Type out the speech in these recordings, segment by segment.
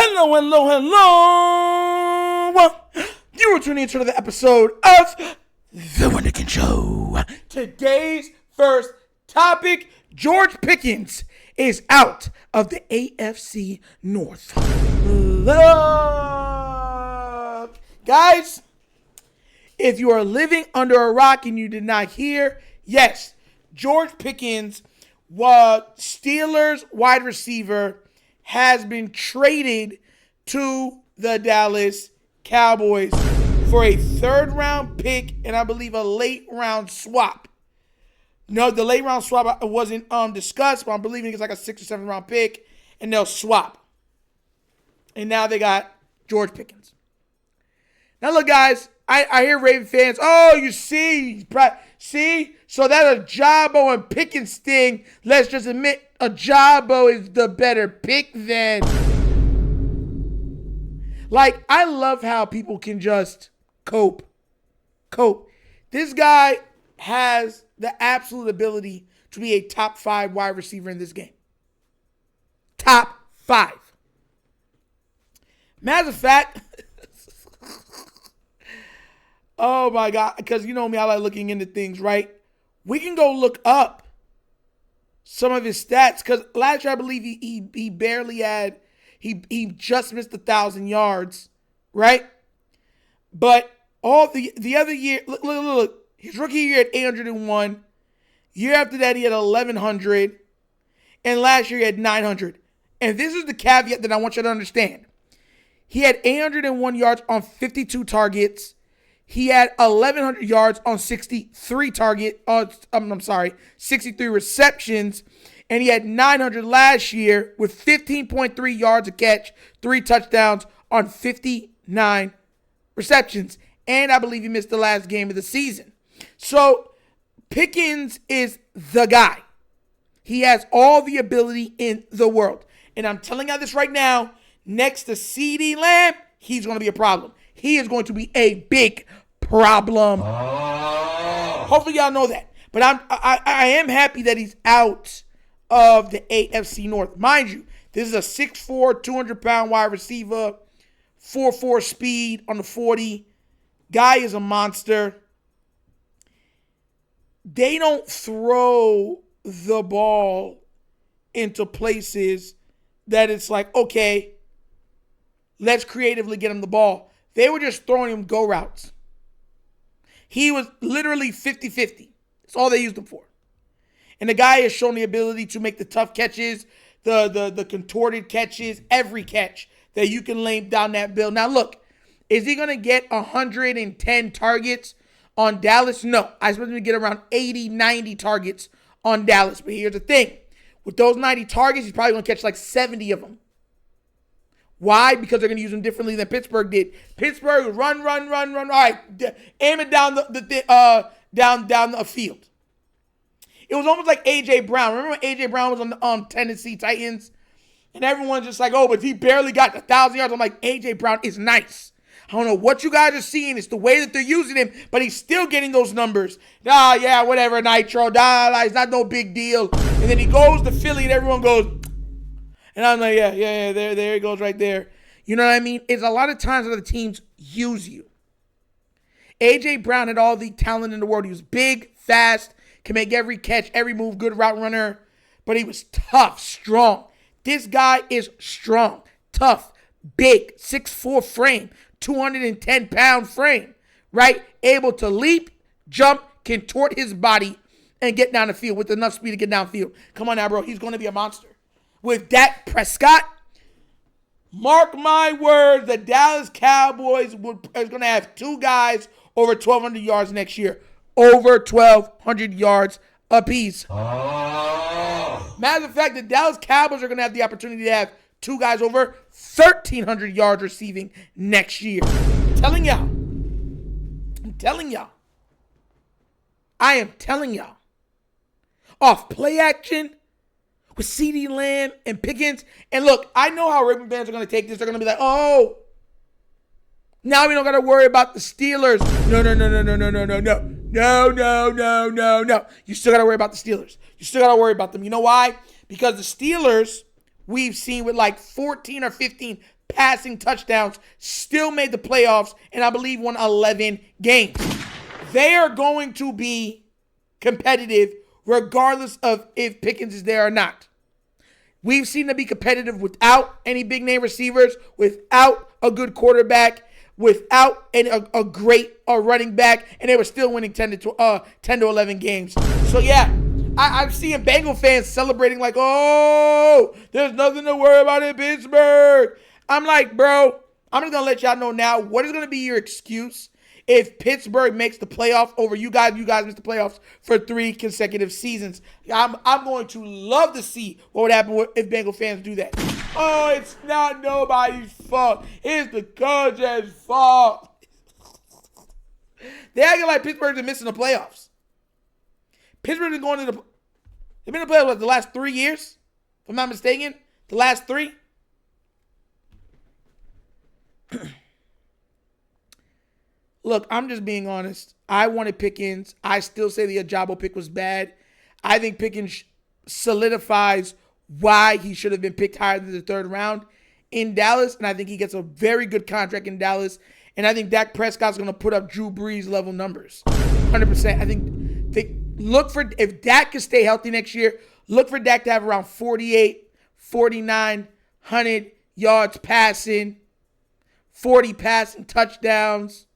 Hello, hello, hello. You are tuning into another episode of The Wunderkind Show. Today's first topic, George Pickens is out of the AFC North. Look, guys, if you are living under a rock and you did not hear, yes, George Pickens, Steelers wide receiver, has been traded to the Dallas Cowboys for a third-round pick and I believe a late-round swap. No, the late-round swap wasn't discussed, but I'm believing it's like a 6th or 7th round pick, and they'll swap. And now they got George Pickens. Now, look, guys, I hear Raven fans, oh, you see, so that's a Jabbo and Pickens thing. Let's just admit a Jabbo is the better pick then. Like, I love how people can just cope. This guy has the absolute ability to be a top 5 wide receiver in this game. Top 5. Matter of fact, oh my God, because you know me, I like looking into things, right? We can go look up some of his stats, because last year I believe he barely had, he just missed 1,000 yards, right? But all the other year, look, his rookie year had 801. Year after that, he had 1,100. And last year, he had 900. And this is the caveat that I want you to understand. He had 801 yards on 52 targets. He had 1,100 yards on 63 receptions. And he had 900 last year with 15.3 yards a catch, 3 touchdowns on 59 receptions. And I believe he missed the last game of the season. So Pickens is the guy. He has all the ability in the world. And I'm telling you this right now, next to CeeDee Lamb, he's going to be a problem. He is going to be a big problem. Hopefully y'all know that. But I am happy that he's out of the AFC North. Mind you, this is a 6'4", 200-pound wide receiver, 4.4 speed on the 40. Guy is a monster. They don't throw the ball into places that it's like, okay, let's creatively get him the ball. They were just throwing him go routes. He was literally 50-50. That's all they used him for. And the guy has shown the ability to make the tough catches, the contorted catches, every catch that you can lay down that bill. Now, look, is he going to get 110 targets on Dallas? No. I expect him to get around 80, 90 targets on Dallas. But here's the thing. With those 90 targets, he's probably going to catch like 70 of them. Why? Because they're going to use him differently than Pittsburgh did. Pittsburgh, run. All right, aim it down the field. It was almost like A.J. Brown. Remember when A.J. Brown was on the Tennessee Titans? And everyone's just like, oh, but he barely got 1,000 yards. I'm like, A.J. Brown is nice. I don't know what you guys are seeing. It's the way that they're using him, but he's still getting those numbers. Yeah, whatever, Nitro. It's not no big deal. And then he goes to Philly and everyone goes, and I'm like, yeah, there he goes right there. You know what I mean? It's a lot of times that the teams use you. A.J. Brown had all the talent in the world. He was big, fast, can make every catch, every move, good route runner, but he was tough, strong. This guy is strong, tough, big, 6'4" frame, 210-pound frame, right? Able to leap, jump, contort his body, and get down the field with enough speed to get downfield. Come on now, bro. He's going to be a monster. With Dak Prescott, mark my words, the Dallas Cowboys is going to have 2 guys over 1,200 yards next year. Over 1,200 yards apiece. Matter of fact, the Dallas Cowboys are going to have the opportunity to have 2 guys over 1,300 yards receiving next year. I'm telling y'all. I am telling y'all. Off play action with CeeDee Lamb and Pickens. And look, I know how Ravens fans are going to take this. They're going to be like, oh, now we don't got to worry about the Steelers. No. You still got to worry about the Steelers. You still got to worry about them. You know why? Because the Steelers, we've seen with like 14 or 15 passing touchdowns, still made the playoffs, and I believe won 11 games. They are going to be competitive regardless of if Pickens is there or not. We've seen them be competitive without any big-name receivers, without a good quarterback, without a great running back, and they were still winning 10 to 11 games. So, yeah, I'm seeing Bengal fans celebrating like, oh, there's nothing to worry about in Pittsburgh. I'm like, bro, I'm just going to let y'all know now, what is going to be your excuse if Pittsburgh makes the playoff over you guys missed the playoffs for 3 consecutive seasons? I'm going to love to see what would happen if Bengal fans do that. Oh, it's not nobody's fault. It's the coach's fault. They acting like Pittsburgh's been missing the playoffs. Pittsburgh's been going to they've been in the playoffs the last 3 years, if I'm not mistaken. The last 3. Look, I'm just being honest. I wanted Pickens. I still say the Ajabo pick was bad. I think Pickens solidifies why he should have been picked higher than the 3rd round in Dallas, and I think he gets a very good contract in Dallas, and I think Dak Prescott's going to put up Drew Brees level numbers, 100%. I think look for, if Dak can stay healthy next year, look for Dak to have around 48, 49, 100 yards passing, 40 passing touchdowns,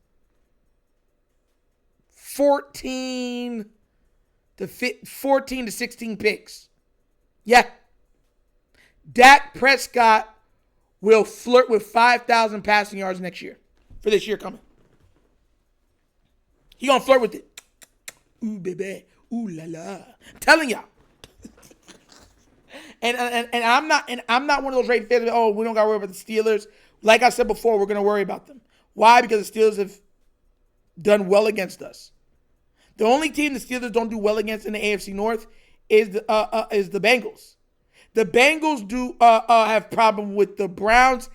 14 to 16 picks. Yeah. Dak Prescott will flirt with 5,000 passing yards next year for this year coming. He gonna flirt with it. Ooh, baby. Ooh, la la. I'm telling y'all. and I'm not one of those Ravens fans that, oh, we don't gotta worry about the Steelers. Like I said before, we're gonna worry about them. Why? Because the Steelers have done well against us. The only team the Steelers don't do well against in the AFC North is the Bengals. The Bengals do have problem with the Browns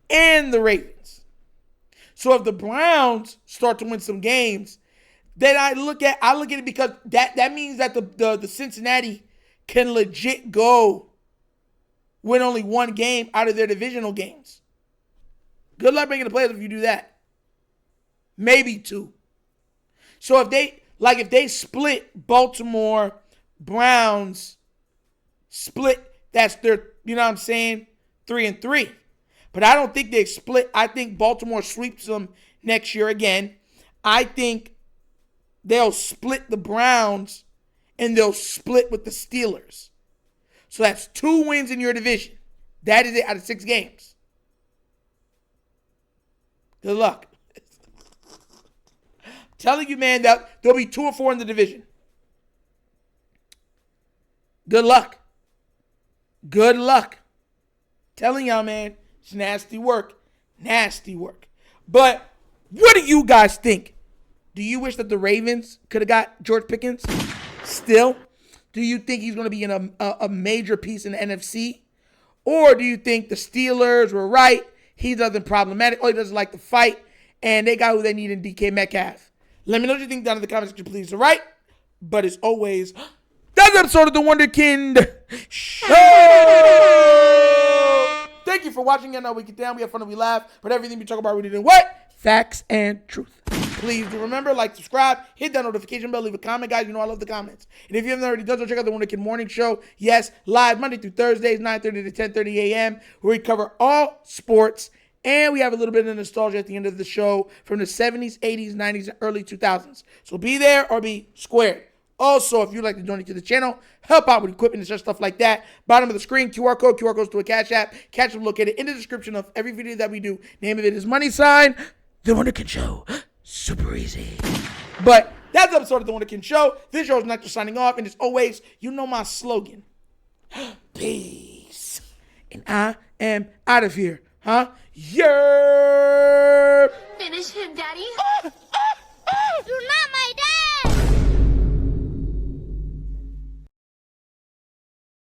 and the Ravens. So if the Browns start to win some games, then I look at it because that means that the Cincinnati can legit go win only 1 game out of their divisional games. Good luck making the playoffs if you do that. Maybe 2. So if they split Baltimore, Browns, split, that's their, you know what I'm saying, 3-3. But I don't think they split. I think Baltimore sweeps them next year again. I think they'll split the Browns and they'll split with the Steelers. So that's 2 wins in your division. That is it out of 6 games. Good luck. Telling you, man, that there'll be 2 or 4 in the division. Good luck. Good luck. Telling y'all, man, it's nasty work. Nasty work. But what do you guys think? Do you wish that the Ravens could have got George Pickens still? Do you think he's going to be in a major piece in the NFC? Or do you think the Steelers were right? He doesn't problematic. Or he doesn't like to fight. And they got who they need in DK Metcalf. Let me know what you think down in the comments section, please. All right? But as always, that's an episode of The Wunderkind Show. Thank you for watching. I know we get down, we have fun, and we laugh. But everything we talk about, we do what? Facts and truth. Please do remember, like, subscribe, hit that notification bell, leave a comment, guys. You know I love the comments. And if you haven't already done so, check out The Wunderkind Morning Show. Yes, live Monday through Thursdays, 9:30 to 10:30 a.m., where we cover all sports. And we have a little bit of nostalgia at the end of the show from the 70s, 80s, 90s, and early 2000s. So be there or be squared. Also, if you'd like to donate to the channel, help out with equipment and such stuff like that, bottom of the screen, QR code goes to a Cash App. Cash App located in the description of every video that we do. Name of it is money sign, The Wunderkind Show. Super easy. But that's the episode of The Wunderkind Show. This show is not just signing off. And as always, you know my slogan. Peace. And I am out of here. Huh? Yeah. Finish him, Daddy.